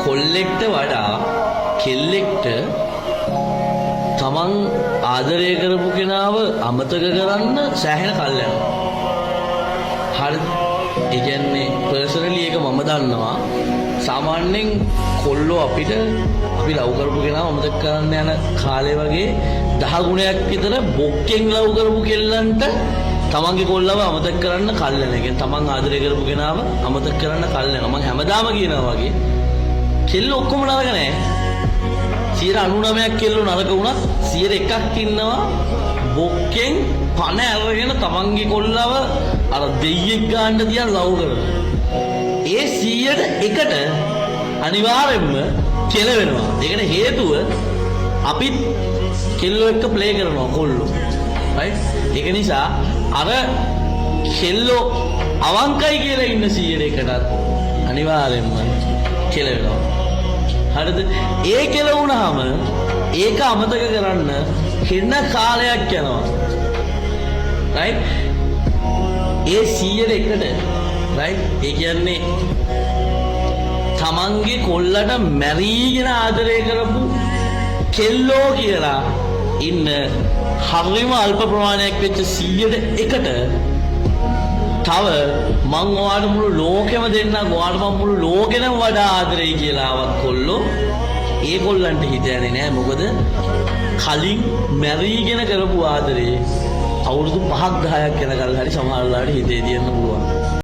කොල්ලෙක්ට වඩා කෙල්ලෙක්ට තමන් ආදරය කරපු කෙනාව අමතක කරන්න සෑහෙන කල් යනවා. හරිද? ඒ කියන්නේ පර්සනලි ඒක මම දන්නවා. සාමාන්‍යයෙන් කොල්ලෝ අපිට අපි ලව් කරපු කෙනාව අමතක කරන්න යන කාලේ වගේ 10 ගුණයක් විතර බොක්කෙන් ලව් කරපු කෙල්ලන්ට තමන්ගේ කොල්ලව අමතක කරන්න කල් යන. ඒ කියන්නේ තමන් ආදරය කරපු කෙනාව අමතක කරන්න කල් යනවා. මම හැමදාම කියනවා වගේ කෙල්ල ඔක්කොම නරක නෑ. 99%ක් කෙල්ලෝ නරක වුණත් 100%ක් ඉන්නවා බොක්කෙන් පණ අරගෙන තමන්ගේ කොල්ලව අර දෙයියෙක් ගන්න තියන් ලව් කරනවා. ඒ 100%ට අනිවාර්යෙන්ම කෙලවෙනවා. ඒකට හේතුව අපිත් කෙල්ලෝ එක්ක ප්ලේ කරනවා කොල්ලෝ. රයිට්? ඒක නිසා අර කෙල්ලෝ අවංකයි කියලා ඉන්න 100%කටත් අනිවාර්යෙන්ම කෙලවෙනවා. හරිද? ඒ කෙල වුණාම ඒක අමතක කරන්න හෙන්න කාලයක් යනවා. රයිට්? ඒ 100%කට රයිට්? ඒ කියන්නේ තමන්ගේ කොල්ලට මැරීගෙන ආදරය කරපු කෙල්ලෝ කියලා ඉන්න හරිම අල්ප ප්‍රමාණයක් වෙච්ච 100%කට තව මං ඔයාලට මුළු ලෝකෙම දෙන්නම්, ඔයාලට මං මුළු ලෝකෙම වඩා ආදරෙයි කියලා ආවත් කොල්ලෝ ඒ කොල්ලන්ට හිතන්නේ නෑ. මොකද කලින් මැරීගෙන කරපු ආදරේ අවුරුදු 5ක් 10ක් යනකල් හරි සමහර වෙලාවට හිතේ තියෙන්න පුළුවන්.